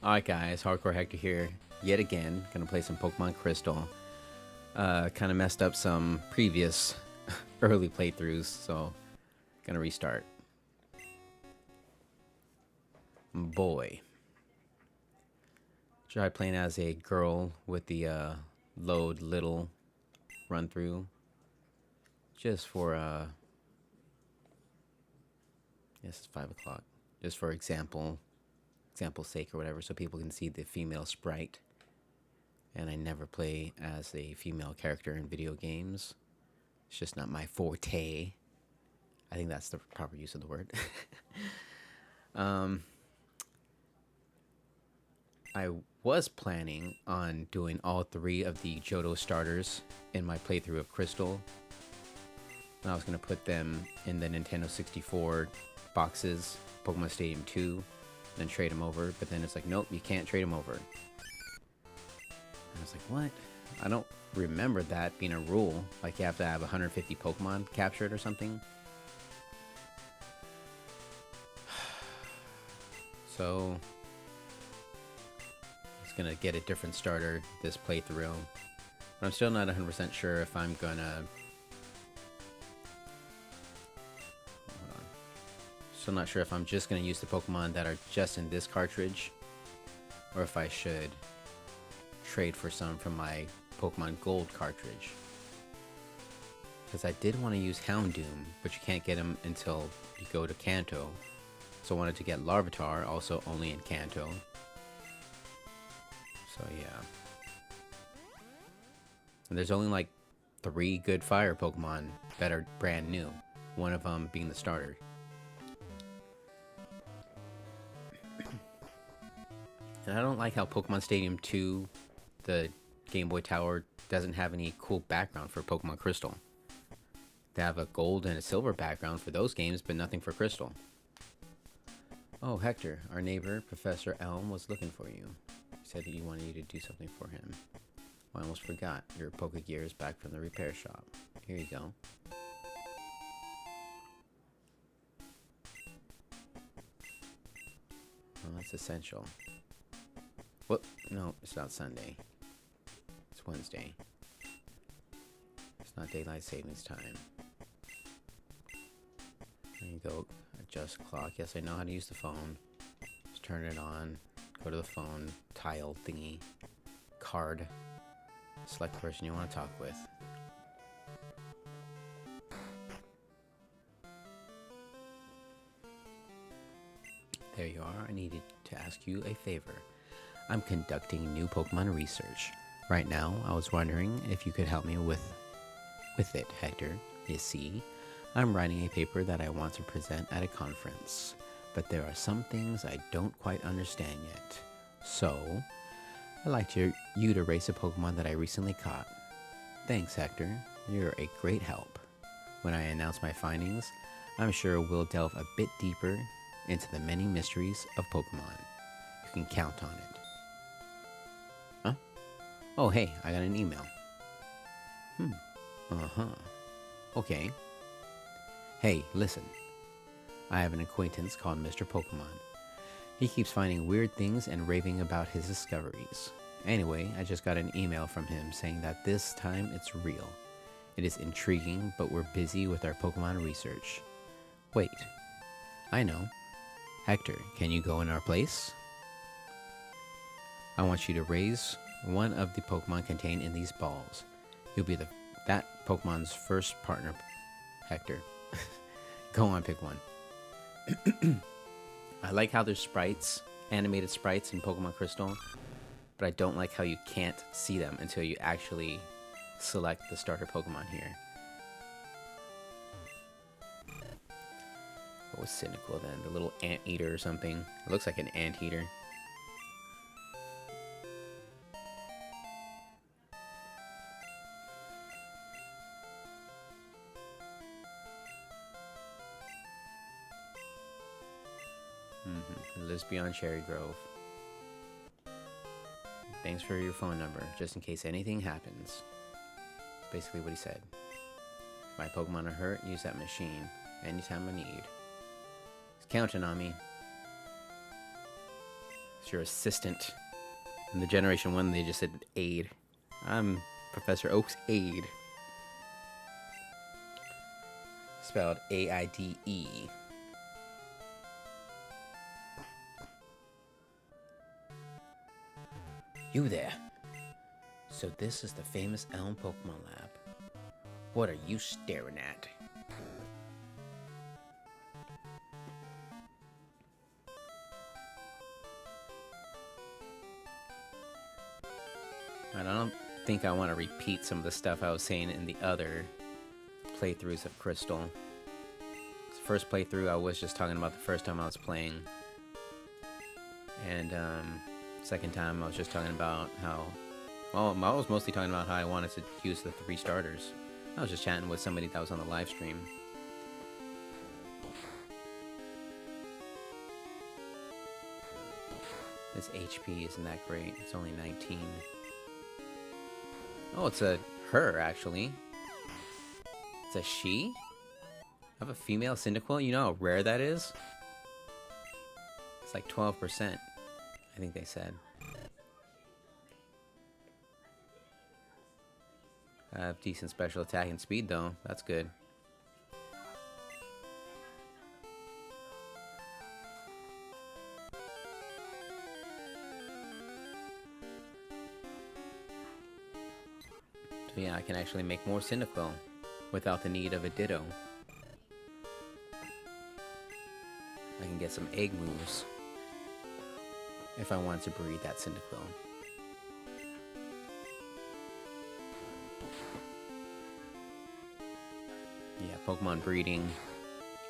Alright guys, Hardcore Hector here, yet again, gonna play some Pokemon Crystal. Kinda messed up some previous early playthroughs, so gonna restart. Boy. Try playing as a girl with the load little run through. Just for yes, it's 5 o'clock. Just for example's sake or whatever, so people can see the female sprite. And I never play as a female character in video games. It's just not my forte. I think that's the proper use of the word. I was planning on doing all 3 of the Johto starters in my playthrough of Crystal. And I was going to put them in the Nintendo 64 boxes, Pokemon Stadium 2, then trade them over. But then it's like, nope, you can't trade them over. And I was like, what? I don't remember that being a rule. Like you have to have 150 Pokemon captured or something. So I was gonna get a different starter this playthrough. But I'm still not 100% sure if I'm gonna... Hold on. Still not sure if I'm just gonna use the Pokemon that are just in this cartridge, or if I should trade for some from my Pokemon Gold cartridge. Because I did want to use Houndoom, but you can't get him until you go to Kanto. So I wanted to get Larvitar, also only in Kanto. So yeah. And there's only like 3 good fire Pokemon that are brand new. One of them being the starter. And I don't like how Pokemon Stadium 2, the Game Boy Tower, doesn't have any cool background for Pokemon Crystal. They have a gold and a silver background for those games, but nothing for Crystal. Oh, Hector, our neighbor, Professor Elm, was looking for you. He said that you wanted you to do something for him. Oh, I almost forgot. Your Pokegear is back from the repair shop. Here you go. Oh, that's essential. Whoop, no, it's not Sunday. It's Wednesday. It's not daylight savings time. There you go. Adjust clock. Yes, I know how to use the phone. Just turn it on. Go to the phone. Tile thingy. Card. Select the person you want to talk with. There you are. I needed to ask you a favor. I'm conducting new Pokemon research. Right now, I was wondering if you could help me with it, Hector. You see, I'm writing a paper that I want to present at a conference, but there are some things I don't quite understand yet. So, I'd like you to race a Pokemon that I recently caught. Thanks, Hector. You're a great help. When I announce my findings, I'm sure we'll delve a bit deeper into the many mysteries of Pokemon. You can count on it. Huh? Oh, hey, I got an email. Okay. Hey, listen. I have an acquaintance called Mr. Pokemon. He keeps finding weird things and raving about his discoveries. Anyway, I just got an email from him saying that this time it's real. It is intriguing, but we're busy with our Pokemon research. Wait. I know. Hector, can you go in our place? I want you to raise one of the Pokemon contained in these balls. You'll be that Pokemon's first partner, Hector. Go on, pick one. I like how there's sprites, animated sprites in Pokemon Crystal, but I don't like how you can't see them until you actually select the starter Pokemon here. What was cynical then? The little anteater or something? It looks like an anteater. It lives beyond Cherry Grove. Thanks for your phone number, just in case anything happens. That's basically what he said. If my Pokemon are hurt, use that machine anytime I need. He's counting on me. It's your assistant. In the Generation 1, they just said aide. I'm Professor Oak's aide. Spelled A-I-D-E. You there. So this is the famous Elm Pokemon Lab. What are you staring at? I don't think I want to repeat some of the stuff I was saying in the other playthroughs of Crystal. The first playthrough, I was just talking about the first time I was playing. And second time, I was just talking about how... Well, I was mostly talking about how I wanted to use the 3 starters. I was just chatting with somebody that was on the live stream. This HP isn't that great. It's only 19. Oh, it's a her, actually. It's a she? I have a female Cyndaquil? You know how rare that is? It's like 12%, I think they said. I have decent special attack and speed, though. That's good. So yeah, I can actually make more Cyndaquil without the need of a Ditto. I can get some egg moves if I wanted to breed that Cyndaquil. Yeah, Pokemon breeding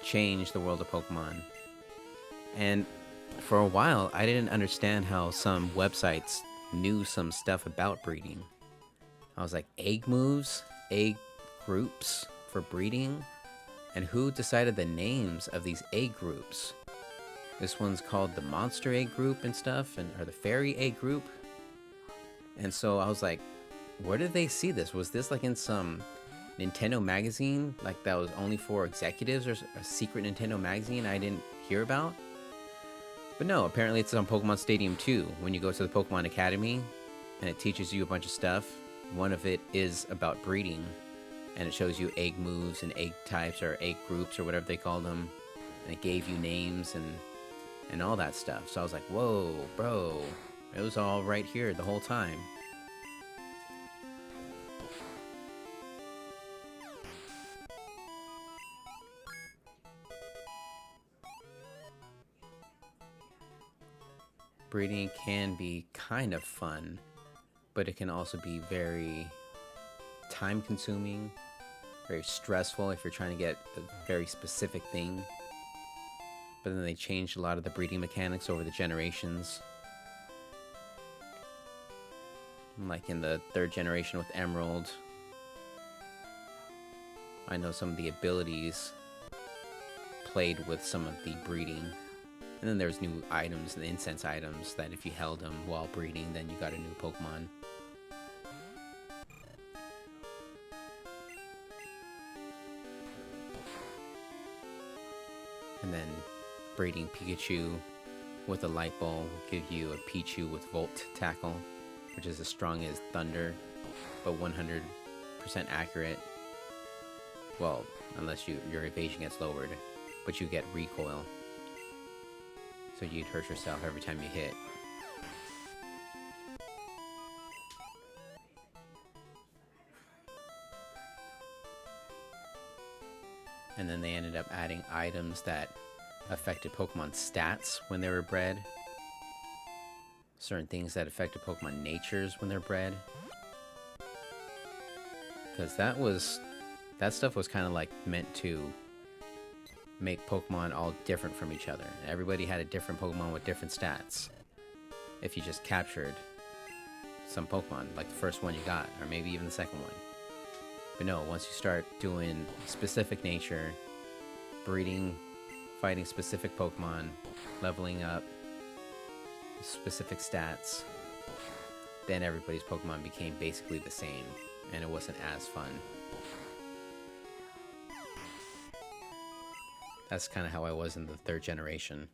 changed the world of Pokemon. And for a while, I didn't understand how some websites knew some stuff about breeding. I was like, egg moves? Egg groups for breeding? And who decided the names of these egg groups? This one's called the Monster Egg Group and stuff, or the Fairy Egg Group. And so I was like, where did they see this? Was this like in some Nintendo magazine, like that was only for executives, or a secret Nintendo magazine I didn't hear about? But no, apparently it's on Pokemon Stadium 2 when you go to the Pokemon Academy, and it teaches you a bunch of stuff. One of it is about breeding, and it shows you egg moves and egg types or egg groups or whatever they call them, and it gave you names and all that stuff. So I was like, whoa, bro, it was all right here the whole time. Breeding can be kind of fun, but it can also be very time consuming, very stressful if you're trying to get a very specific thing. But then they changed a lot of the breeding mechanics over the generations. Like in the 3rd generation with Emerald, I know some of the abilities played with some of the breeding. And then there's new items, the incense items, that if you held them while breeding, then you got a new Pokemon. And then breeding Pikachu with a light ball will give you a Pichu with Volt Tackle, which is as strong as Thunder, but 100% accurate. Well, unless your evasion gets lowered, but you get recoil. So you'd hurt yourself every time you hit. And then they ended up adding items that affected Pokemon's stats when they were bred. Certain things that affected Pokemon natures when they're bred. Because that stuff was kind of like meant to make Pokemon all different from each other. Everybody had a different Pokemon with different stats. If you just captured some Pokemon, like the first one you got, or maybe even the second one. But no, once you start doing specific nature, breeding, fighting specific Pokemon, leveling up, specific stats, then everybody's Pokemon became basically the same, and it wasn't as fun. That's kind of how I was in the 3rd generation.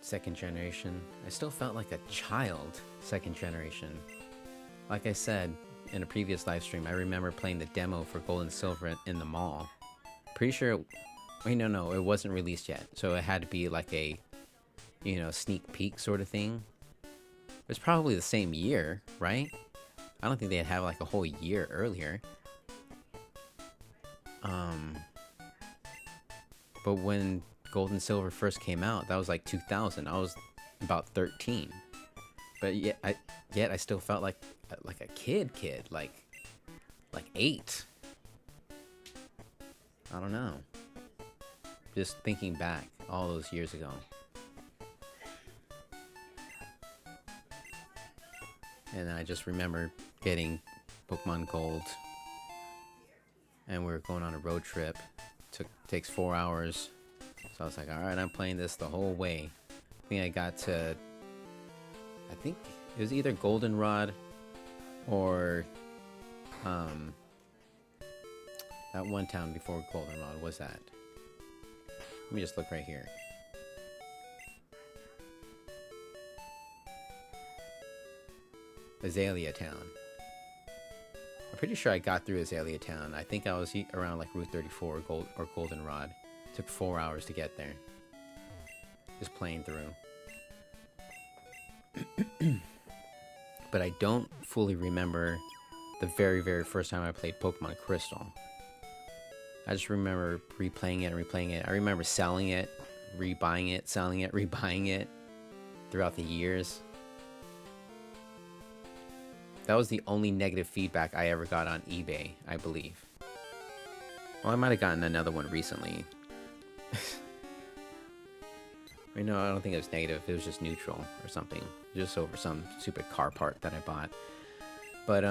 Second generation. I still felt like a child. Second generation. Like I said in a previous live stream, I remember playing the demo for Gold and Silver in the mall. Pretty sure. Wait, no, it wasn't released yet, so it had to be like a, sneak peek sort of thing. It was probably the same year, right? I don't think they'd have like a whole year earlier. But when Gold and Silver first came out, that was like 2000. I was about 13. But yet I still felt like a kid, like 8. I don't know. Just thinking back all those years ago. And I just remember getting Pokemon Gold, and we were going on a road trip. Takes 4 hours. So I was like, alright, I'm playing this the whole way. I think I got to, I think it was either Goldenrod or that one town before Goldenrod. Was that? Let me just look right here. Azalea Town. I'm pretty sure I got through Azalea Town. I think I was around like Route 34 or Goldenrod. Took 4 hours to get there. Just playing through. But I don't fully remember the very, very first time I played Pokemon Crystal. I just remember replaying it. I remember selling it, rebuying it, selling it, rebuying it throughout the years. That was the only negative feedback I ever got on eBay, I believe. Well, I might have gotten another one recently. No, I don't think it was negative. It was just neutral or something. Just over some stupid car part that I bought. But,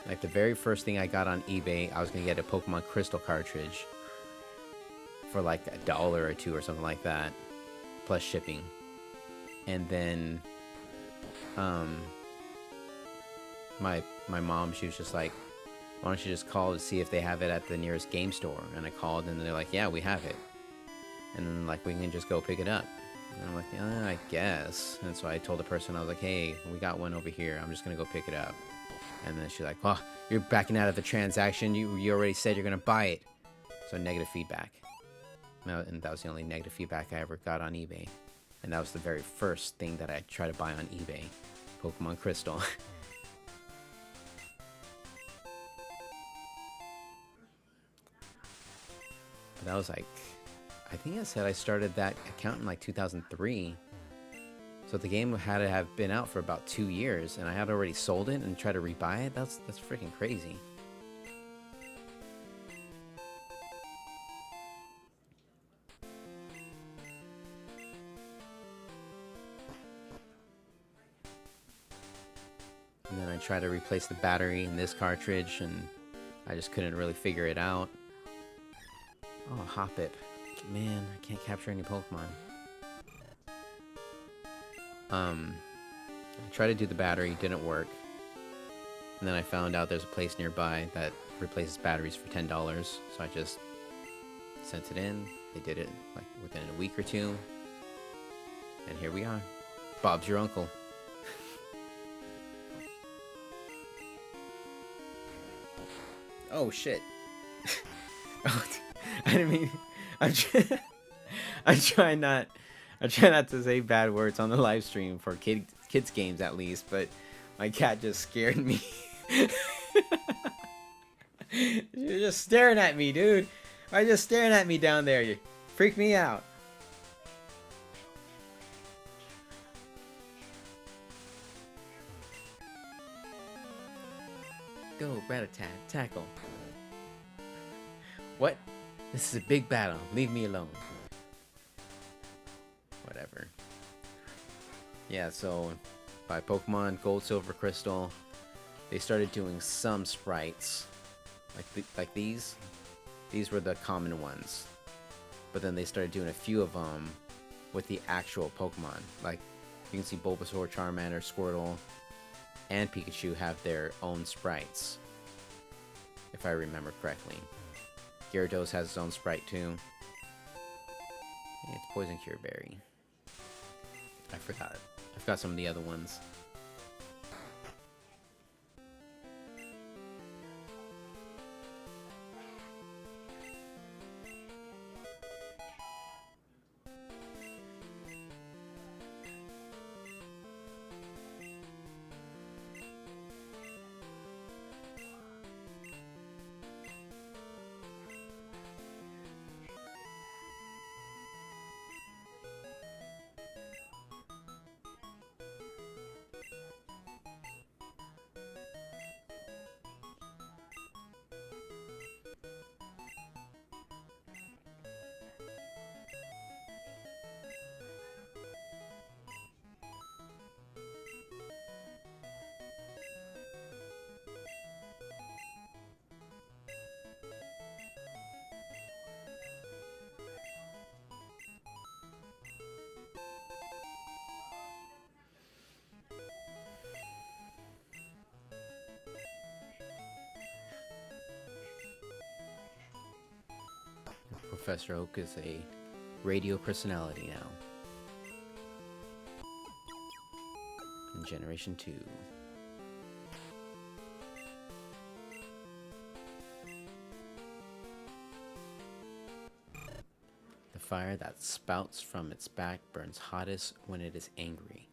like the very first thing I got on eBay, I was going to get a Pokemon Crystal cartridge for like $1 or $2 or something like that, plus shipping. And then, my mom, she was just like, why don't you just call to see if they have it at the nearest game store? And I called, and they're like, yeah, we have it. And then, like, we can just go pick it up. And I'm like, yeah, I guess. And so I told the person, I was like, hey, we got one over here. I'm just going to go pick it up. And then she's like, well, you're backing out of the transaction. You already said you're going to buy it. So negative feedback. And that was the only negative feedback I ever got on eBay. And that was the very first thing that I tried to buy on eBay. Pokemon Crystal. But that was like, I think I said I started that account in like 2003. So the game had to have been out for about 2 years, and I had already sold it and tried to rebuy it. That's freaking crazy. And then I tried to replace the battery in this cartridge, and I just couldn't really figure it out. Oh, Hoppip. Man, I can't capture any Pokemon. I tried to do the battery, didn't work. And then I found out there's a place nearby that replaces batteries for $10. So I just sent it in. They did it like within a week or two. And here we are. Bob's your uncle. Oh shit. Oh, I didn't mean. I try not to say bad words on the live stream for kids games at least, but my cat just scared me. You're just staring at me, dude. Why are you just staring at me down there? You freak me out. Go, Rat-a-tat, tackle. What? This is a big battle. Leave me alone. Whatever. Yeah, so by Pokemon Gold, Silver, Crystal, they started doing some sprites. Like these. These were the common ones. But then they started doing a few of them with the actual Pokemon. Like, you can see Bulbasaur, Charmander, Squirtle, and Pikachu have their own sprites. If I remember correctly. Gyarados has its own sprite too. Yeah, it's Poison Cure Berry. I forgot. I forgot some of the other ones. Professor Oak is a radio personality now. In Generation 2. The fire that spouts from its back burns hottest when it is angry.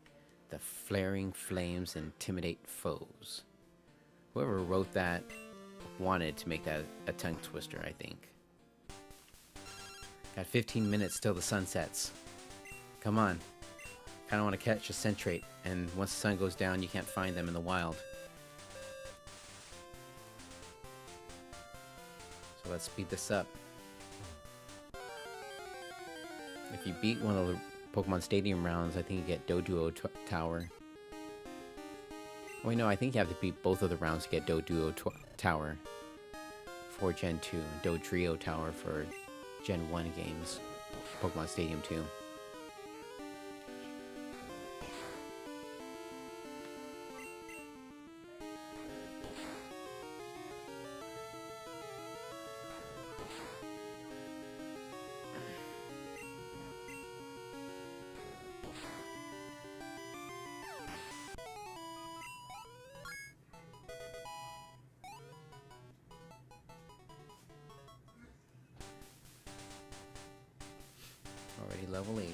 The flaring flames intimidate foes. Whoever wrote that wanted to make that a tongue twister, I think. Got 15 minutes till the sun sets. Come on. Kind of want to catch a centrate, and once the sun goes down, you can't find them in the wild. So let's speed this up. If you beat one of the Pokemon Stadium rounds, I think you get Doduo Tower. Wait, no, I think you have to beat both of the rounds to get Doduo Tower for Gen 2, and Dodrio Tower for Gen 1 games, Pokemon Stadium 2. Already level 8.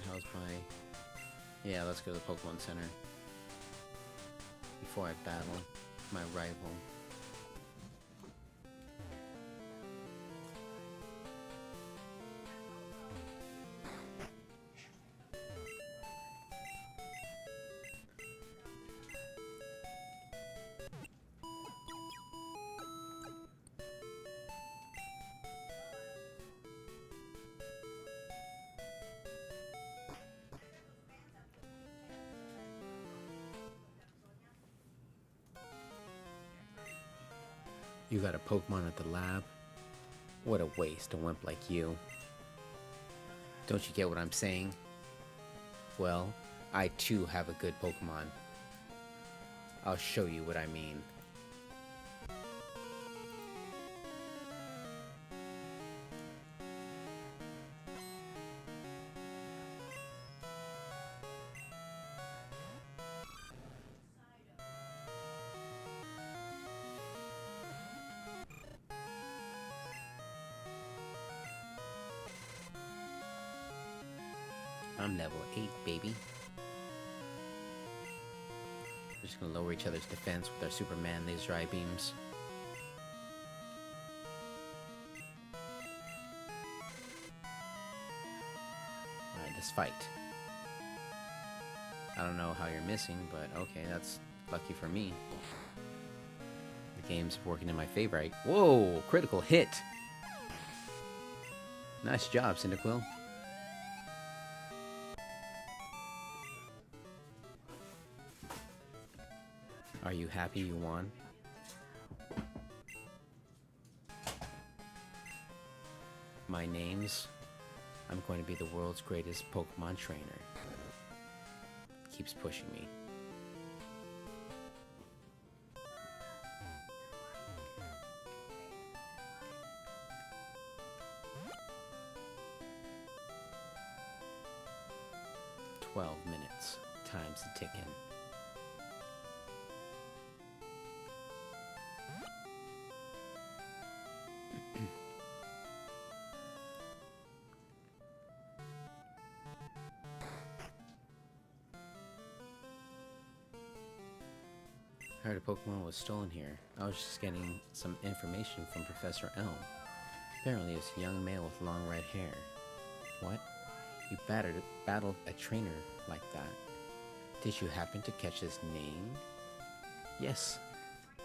How's my... Yeah, let's go to the Pokemon Center before I battle my rival. You got a Pokemon at the lab? What a waste, a wimp like you. Don't you get what I'm saying? Well, I too have a good Pokemon. I'll show you what I mean. I'm level 8, baby. We're just gonna lower each other's defense with our Superman laser eye beams. Alright, let's fight. I don't know how you're missing, but okay, that's lucky for me. The game's working in my favor. Whoa! Critical hit! Nice job, Cyndaquil. Are you happy you won? My name's... I'm going to be the world's greatest Pokemon trainer. Keeps pushing me. 12 minutes. Time's ticking. I heard a Pokemon was stolen here. I was just getting some information from Professor Elm. Apparently it's a young male with long red hair. What? You battled a trainer like that. Did you happen to catch his name? Yes,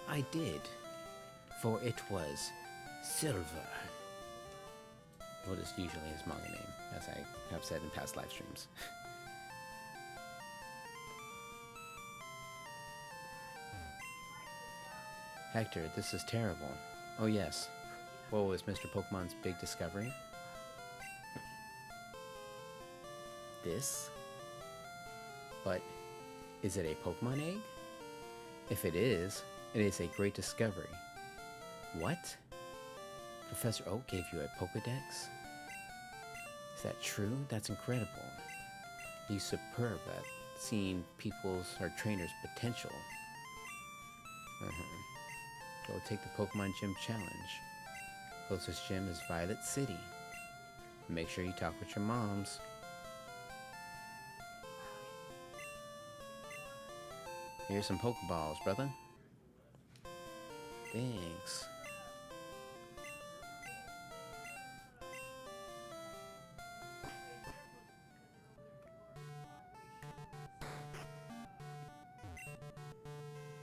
I did. For it was Silver. What is usually his manga name, as I have said in past live streams. Hector, this is terrible. Oh yes. What was Mr. Pokemon's big discovery? This? But is it a Pokemon egg? If it is a great discovery. What? Professor Oak gave you a Pokedex? Is that true? That's incredible. He's superb at seeing people's or trainers' potential. Go take the Pokemon Gym Challenge. Closest gym is Violet City. Make sure you talk with your moms. Here's some Pokeballs, brother. Thanks.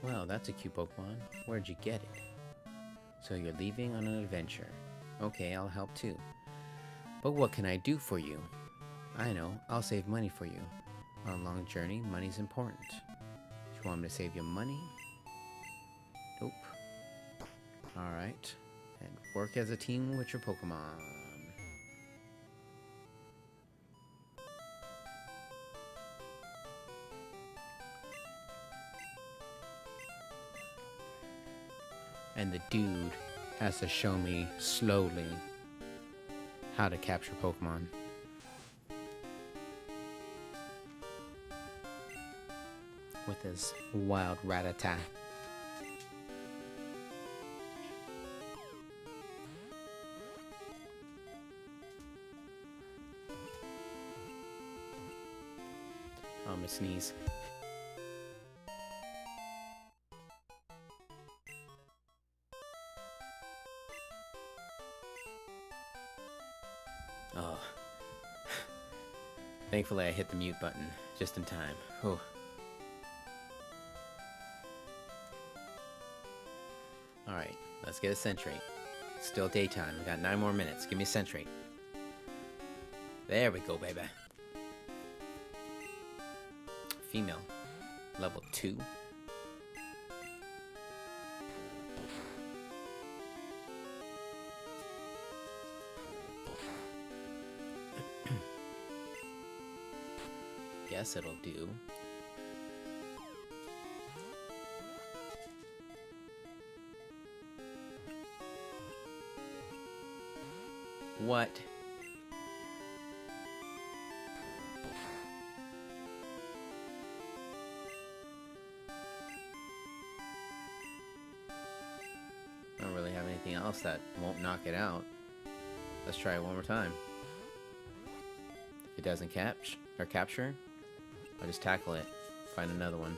Well, that's a cute Pokemon. Where'd you get it? So you're leaving on an adventure. Okay, I'll help too. But what can I do for you? I know, I'll save money for you. On a long journey, money's important. Do you want me to save you money? Nope. Alright. And work as a team with your Pokemon. And the dude has to show me slowly how to capture Pokemon. With his wild Rattata. I'm gonna sneeze. Oh. Thankfully I hit the mute button just in time. Whew. Alright, let's get a Centrate. It's still daytime. We got 9 more minutes. Give me a Centrate. There we go, baby. Female. Level 2. Guess it'll do. What? I don't really have anything else that won't knock it out. Let's try it one more time. If it doesn't capture, I'll just tackle it. Find another one.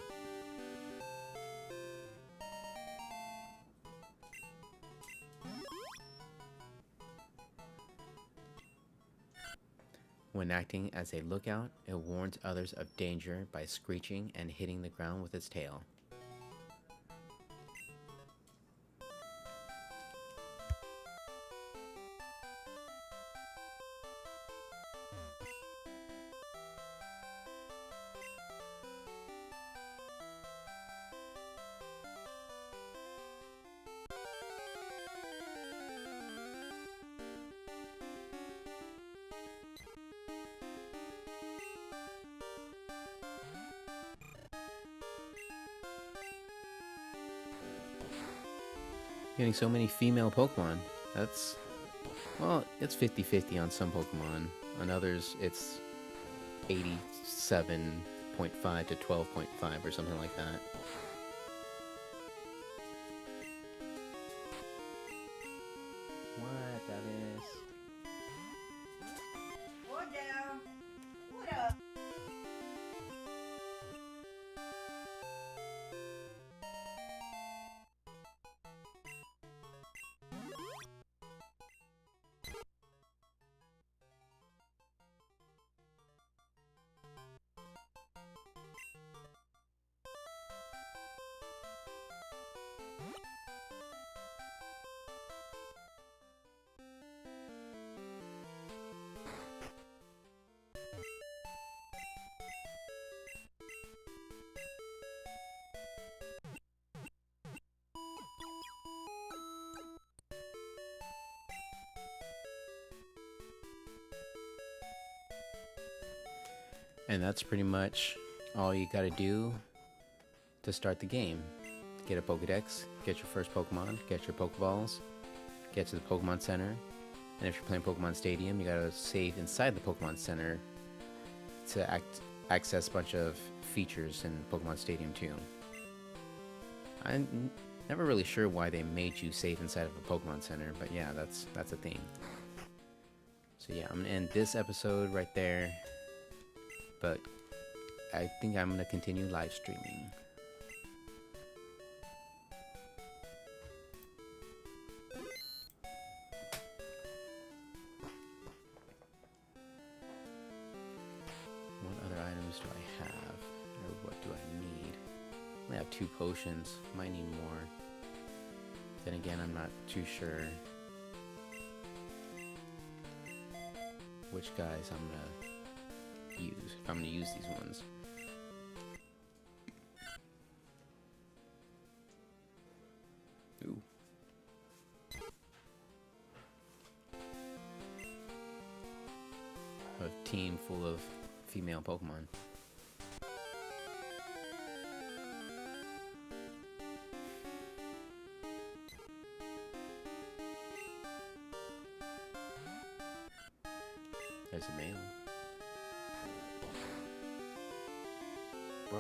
When acting as a lookout, it warns others of danger by screeching and hitting the ground with its tail. Getting so many female Pokemon. That's... well, it's 50-50 on some Pokemon. On others, it's 87.5 to 12.5 or something like that. What that is? What down? What up? And that's pretty much all you gotta do to start the game. Get a Pokedex, get your first Pokemon, get your Pokeballs, get to the Pokemon Center, and if you're playing Pokemon Stadium, you gotta save inside the Pokemon Center to access a bunch of features in Pokemon Stadium too. I'm never really sure why they made you save inside of a Pokemon Center, but yeah, that's a thing. So yeah, I'm gonna end this episode right there. But I think I'm going to continue live streaming. What other items do I have? Or what do I need? I have 2 potions. Might need more. Then again, I'm not too sure which guys I'm going to use, if I'm going to use these ones. Ooh. A team full of female Pokemon. There's a male. Bro.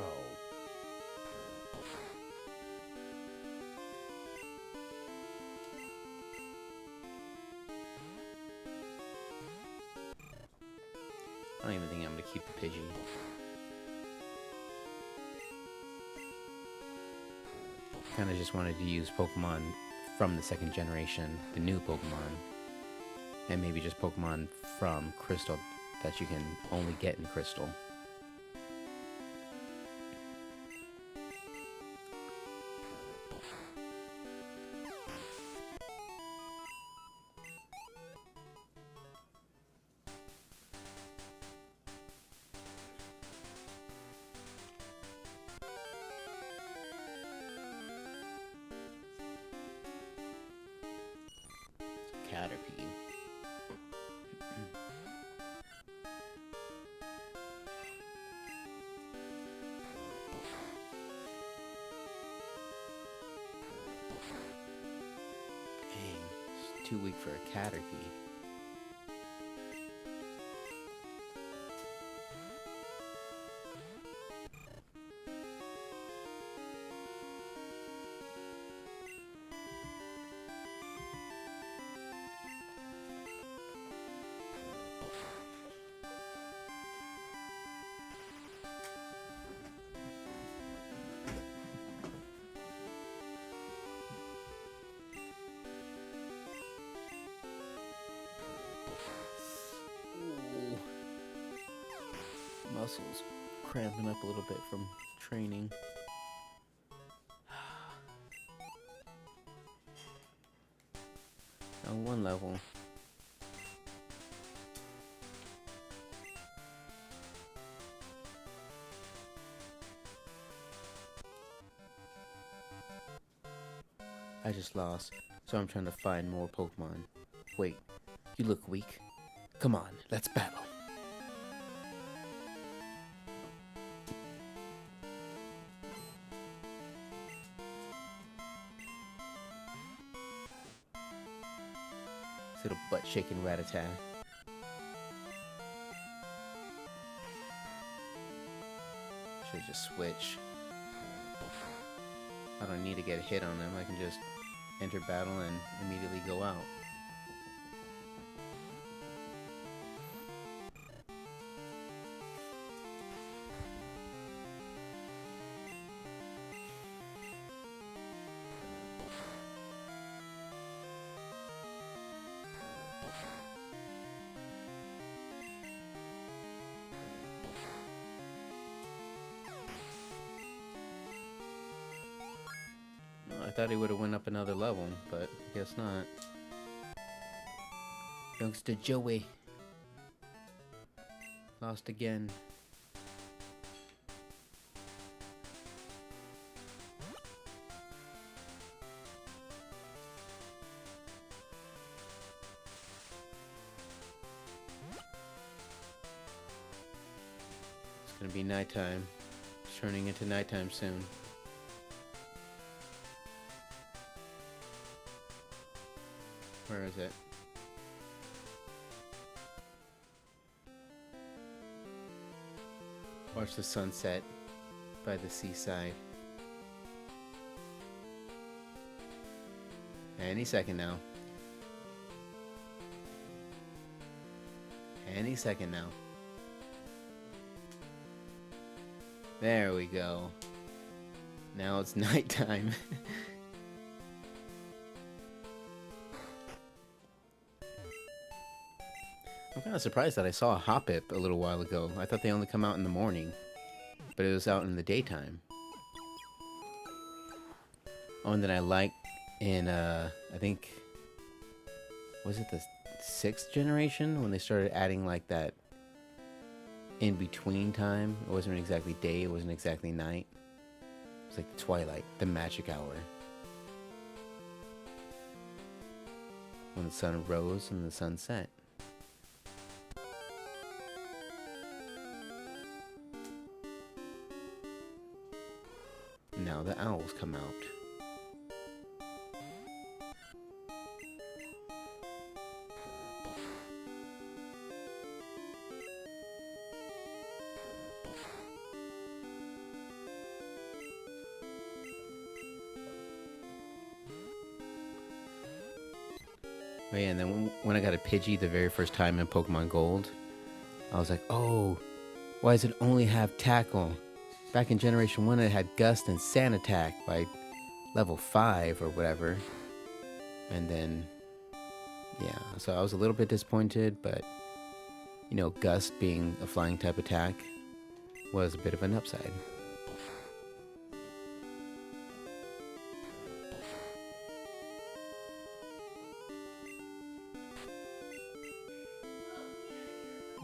I don't even think I'm gonna keep the Pidgey. Kinda just wanted to use Pokemon from the 2nd generation, the new Pokemon. And maybe just Pokemon from Crystal that you can only get in Crystal. Caterpie. Dang, it's too weak for a Caterpie. Muscles cramping up a little bit from training. On 1 level. I just lost, so I'm trying to find more Pokemon. Wait, you look weak. Come on, let's battle. Little butt-shaking Rattata. Should just switch. I don't need to get a hit on them. I can just enter battle and immediately go out. I thought he would have went up another level, but I guess not. Youngster Joey lost again. It's gonna be nighttime. It's turning into nighttime soon. Where is it? Watch the sunset by the seaside. Any second now. Any second now. There we go. Now it's nighttime. I'm kind of surprised that I saw a Hoppip a little while ago. I thought they only come out in the morning, but it was out in the daytime. Oh, and then I like in, I think, was it the 6th generation when they started adding like that in-between time? It wasn't exactly day, it wasn't exactly night. It was like the twilight, the magic hour. When the sun rose and the sun set. Now the owls come out. Oh yeah, and then when I got a Pidgey the very first time in Pokemon Gold, I was like, oh, why does it only have Tackle? Back in Generation 1 it had Gust and Sand Attack by level 5 or whatever. And then, yeah, so I was a little bit disappointed, but, you know, Gust being a flying type attack was a bit of an upside.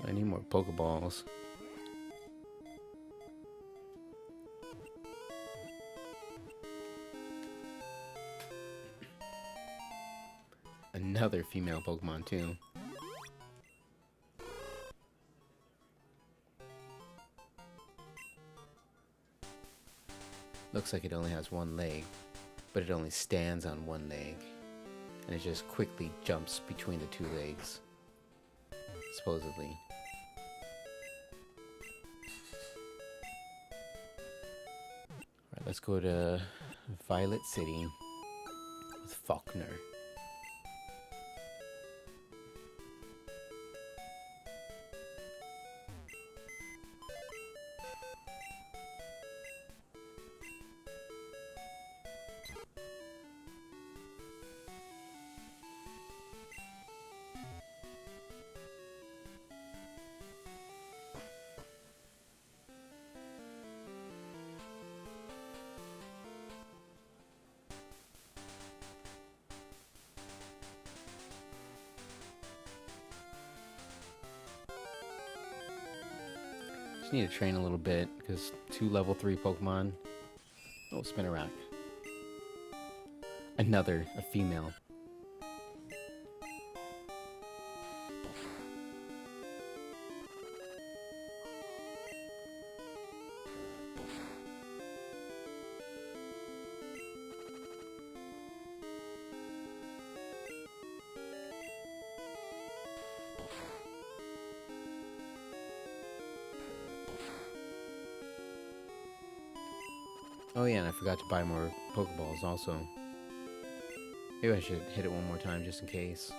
I need more Pokeballs. Another female Pokemon too. Looks like it only has one leg, but it only stands on one leg. And it just quickly jumps between the two legs. Supposedly. Alright, let's go to Violet City with Faulkner. Just need to train a little bit because 2 level 3 Pokemon. Oh, Spinarak. Another, a female. Oh yeah, and I forgot to buy more Pokeballs also. Maybe I should hit it one more time just in case.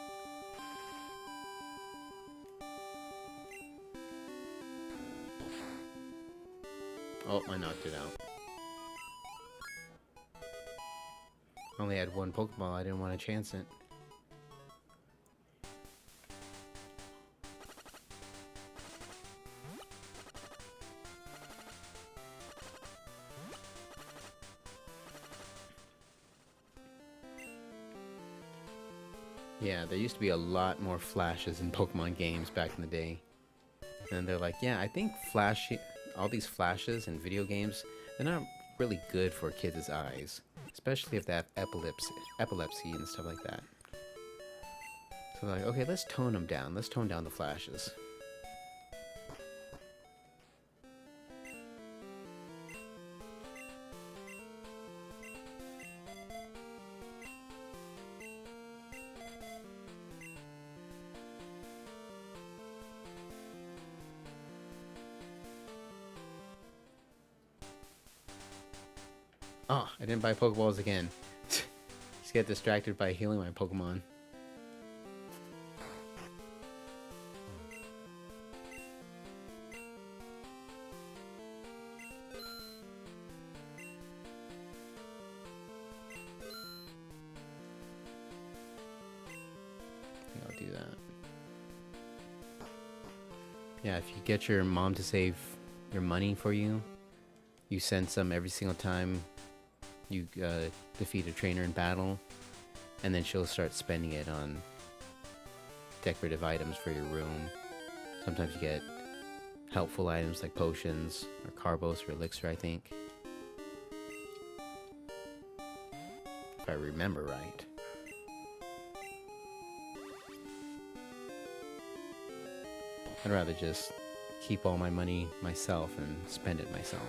Oh, I knocked it out. I only had one Pokeball, I didn't want to chance it. Yeah, there used to be a lot more flashes in Pokemon games back in the day. And they're like, yeah, I think all these flashes in video games, they're not really good for kids' eyes. Especially if they have epilepsy and stuff like that. So they're like, okay, let's tone them down. Let's tone down the flashes. Oh, I didn't buy Pokeballs again. Just get distracted by healing my Pokemon. I think I'll do that. Yeah, if you get your mom to save your money for you, you send some every single time you defeat a trainer in battle, and then she'll start spending it on decorative items for your room. Sometimes you get helpful items like potions or carbos or elixir, I think. If I remember right. I'd rather just keep all my money myself and spend it myself.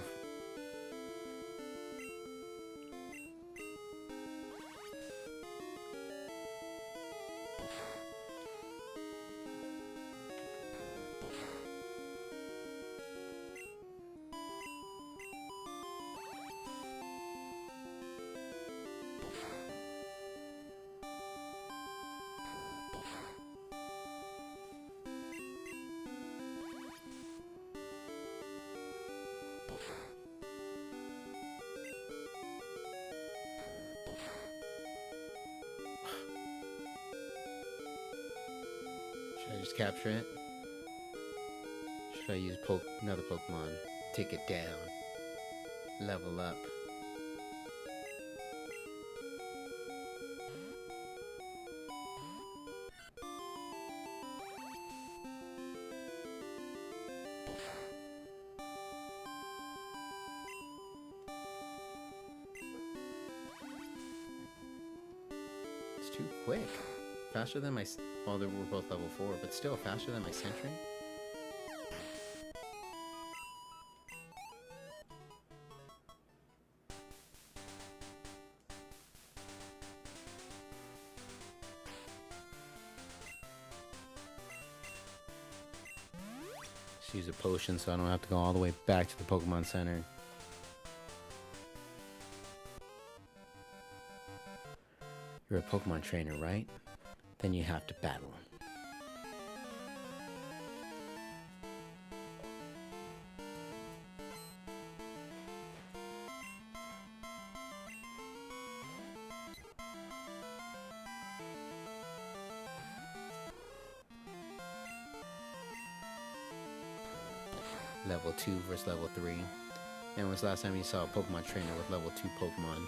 Should I just capture it? Should I use another Pokemon? Take it down. Level up. It's too quick. Faster than my... Well, we're both level 4, but still faster than my Sentry? Just use a potion so I don't have to go all the way back to the Pokemon Center. You're a Pokemon trainer, right? Then you have to battle. Level 2 versus level 3. And when was the last time you saw a Pokemon trainer with level 2 Pokemon?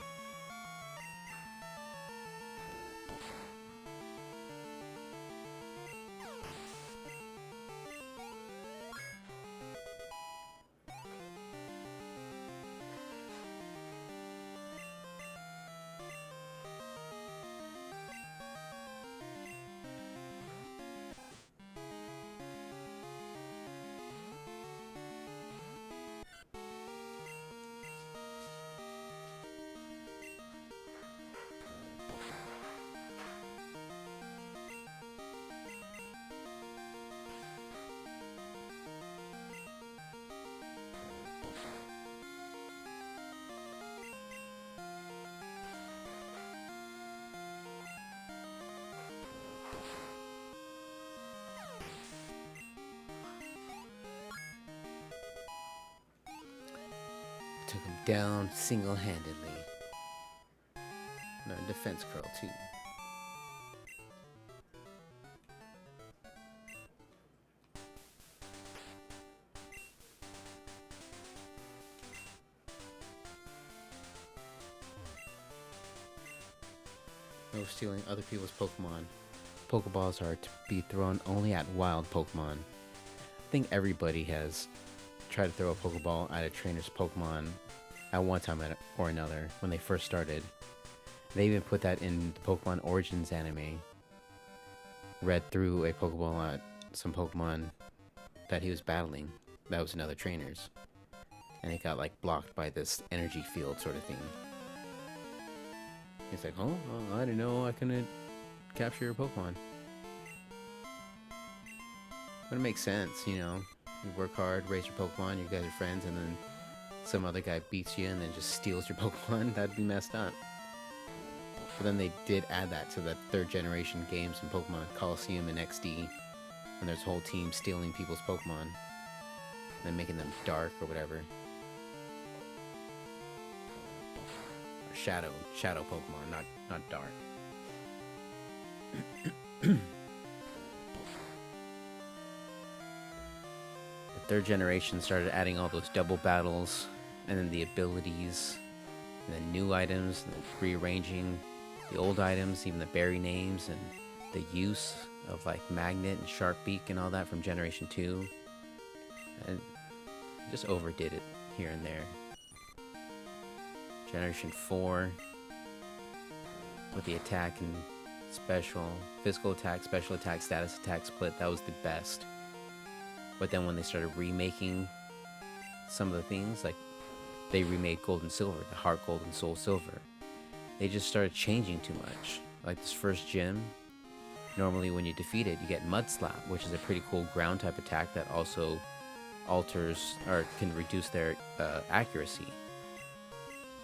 Took him down single-handedly. No, defense curl too. No stealing other people's Pokemon. Pokeballs are to be thrown only at wild Pokemon. I think everybody has tried to throw a Pokeball at a trainer's Pokemon at one time or another when they first started. They even put that in the Pokemon Origins anime. Red threw a Pokeball at some Pokemon that he was battling. That was another trainer's. And it got like blocked by this energy field sort of thing. He's like, oh, well, I didn't know I couldn't capture your Pokemon. But it makes sense, you know. You work hard, raise your Pokemon, you guys are friends, and then some other guy beats you and then just steals your Pokemon. That'd be messed up. But then they did add that to the third generation games in Pokemon Coliseum and XD. And there's a whole team stealing people's Pokemon. And then making them dark or whatever. Or shadow Pokemon, not dark. The third generation started adding all those double battles, and then the abilities, and then new items, and then rearranging the old items, even the berry names, and the use of like Magnet and Sharp Beak and all that from Generation 2. And just overdid it here and there. Generation 4 with the attack and special, physical attack, special attack, status attack split, that was the best. But then when they started remaking some of the things, like they remade Gold and Silver, the Heart Gold and Soul Silver, they just started changing too much. Like this first gym, normally when you defeat it, you get Mud Slap, which is a pretty cool ground type attack that also alters or can reduce their accuracy.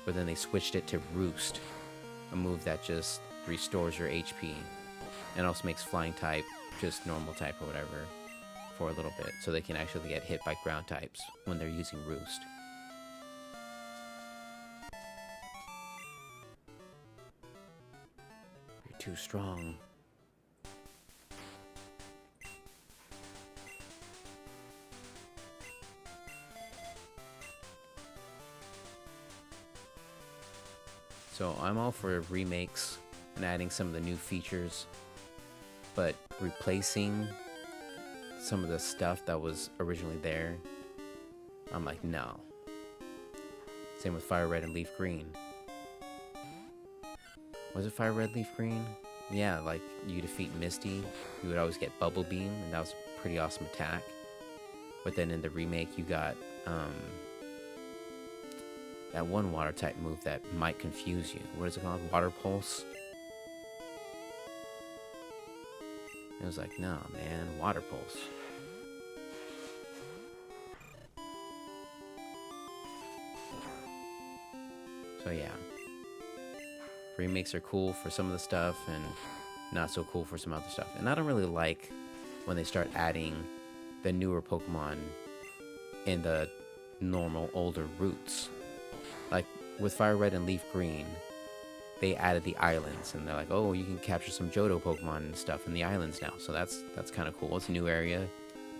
But then they switched it to Roost, a move that just restores your HP and also makes flying type just normal type or whatever for a little bit, so they can actually get hit by ground types when they're using Roost. You're too strong. So I'm all for remakes and adding some of the new features, but replacing some of the stuff that was originally there, I'm like, no. Same with Fire Red and Leaf Green. Was it Fire Red, Leaf Green? Yeah, like you defeat Misty, you would always get Bubble Beam, and that was a pretty awesome attack. But then in the remake, you got that one water type move that might confuse you. What is it called? Water Pulse? It was like, no, man, Water Pulse. So yeah, remakes are cool for some of the stuff and not so cool for some other stuff. And I don't really like when they start adding the newer Pokemon in the normal older routes. Like with Fire Red and Leaf Green, they added the islands, and they're like, oh, you can capture some Johto Pokemon and stuff in the islands now. So that's kind of cool. It's a new area,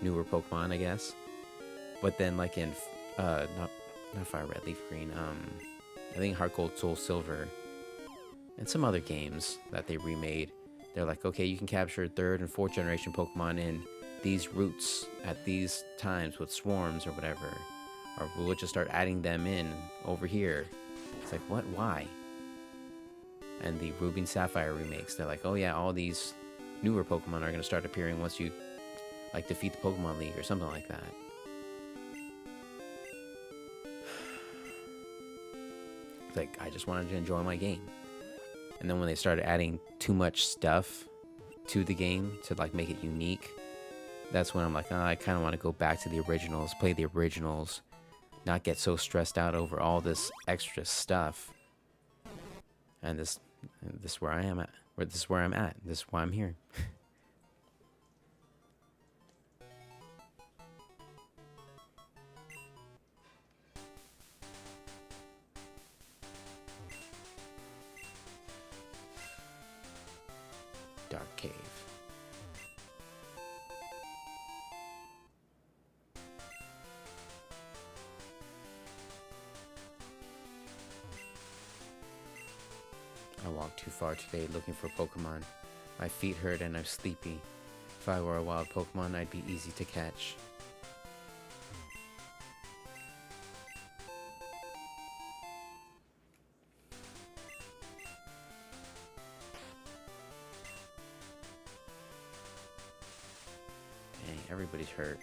newer Pokemon, I guess. But then like in not Fire Red, Leaf Green, I think Heart Gold, Soul Silver, and some other games that they remade, they're like, okay, you can capture third and fourth generation Pokemon in these routes at these times with swarms or whatever. Or we'll just start adding them in over here. It's like, what? Why? And the Ruby and Sapphire remakes, they're like, oh yeah, all these newer Pokemon are going to start appearing once you like defeat the Pokemon League or something like that. It's like, I just wanted to enjoy my game. And then when they started adding too much stuff to the game to like make it unique, that's when I'm like, oh, I kind of want to go back to the originals, play the originals, not get so stressed out over all this extra stuff. And this is where I am at. This is where I'm at. This is why I'm here. dark cave. I walked too far today looking for Pokemon. My feet hurt and I'm sleepy. If I were a wild Pokemon, I'd be easy to catch. Dang, everybody's hurt.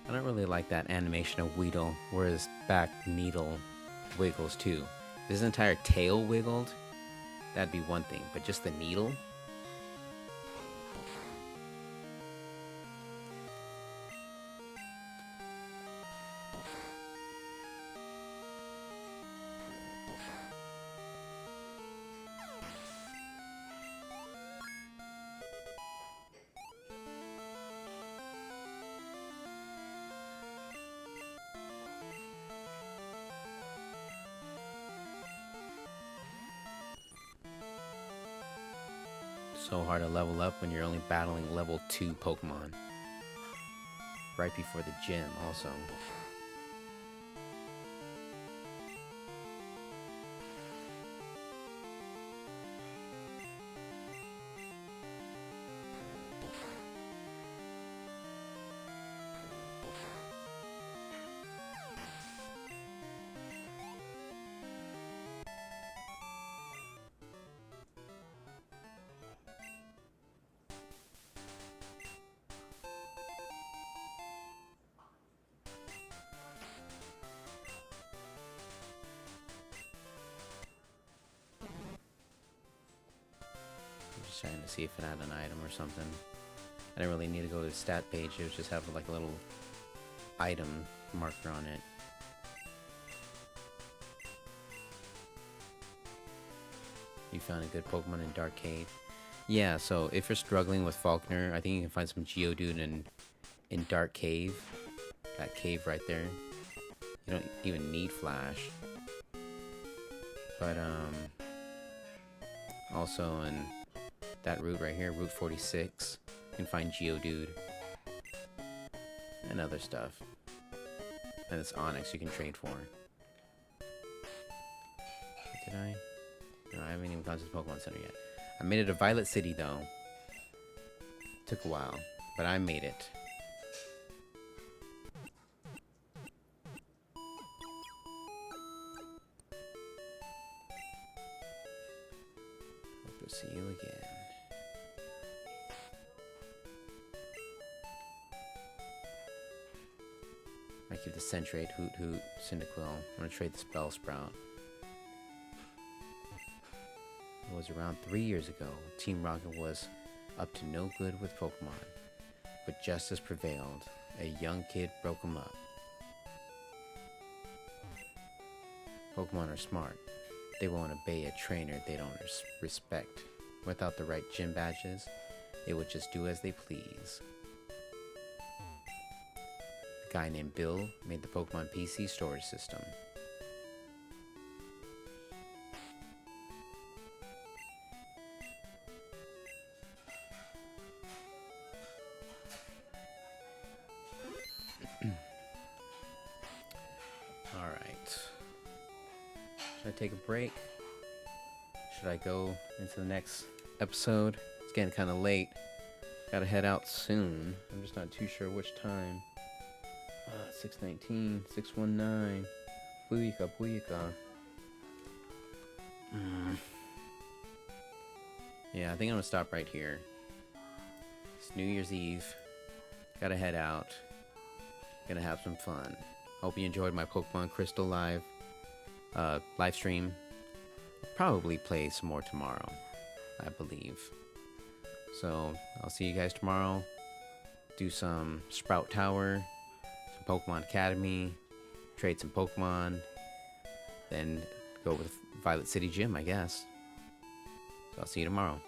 I don't really like that animation of Weedle, where his back needle wiggles too. If his entire tail wiggled, that'd be one thing, but just the needle? So hard to level up when you're only battling level 2 Pokemon. Right before the gym, also. Just trying to see if it had an item or something. I didn't really need to go to the stat page. It was just have like a little item marker on it. You found a good Pokemon in Dark Cave. Yeah, so if you're struggling with Falkner, I think you can find some Geodude in Dark Cave. That cave right there. You don't even need Flash. But also in that route right here, Route 46, you can find Geodude and other stuff. And it's Onyx you can trade for. Did I? No, I haven't even gone to the Pokemon Center yet. I made it to Violet City though. Took a while, but I made it. Hope to see you again. I keep the Centrate, Hoot Hoot, Cyndaquil. I'm gonna trade the Spellsprout. It was around 3 years ago. Team Rocket was up to no good with Pokemon, but justice prevailed. A young kid broke them up. Pokemon are smart. They won't obey a trainer they don't respect. Without the right gym badges, they would just do as they please. A guy named Bill made the Pokemon PC storage system. Alright. Should I take a break? Should I go into the next episode? It's getting kind of late. Gotta head out soon. I'm just not too sure which time. 6:19, 6:19. Booyaka, booyaka. Yeah, I think I'm gonna stop right here. It's New Year's Eve. Gotta head out. Gonna have some fun. Hope you enjoyed my Pokemon Crystal live stream. I'll probably play some more tomorrow, I believe. So I'll see you guys tomorrow. Do some Sprout Tower, some Pokemon Academy, trade some Pokemon, then go with Violet City Gym, I guess. So I'll see you tomorrow.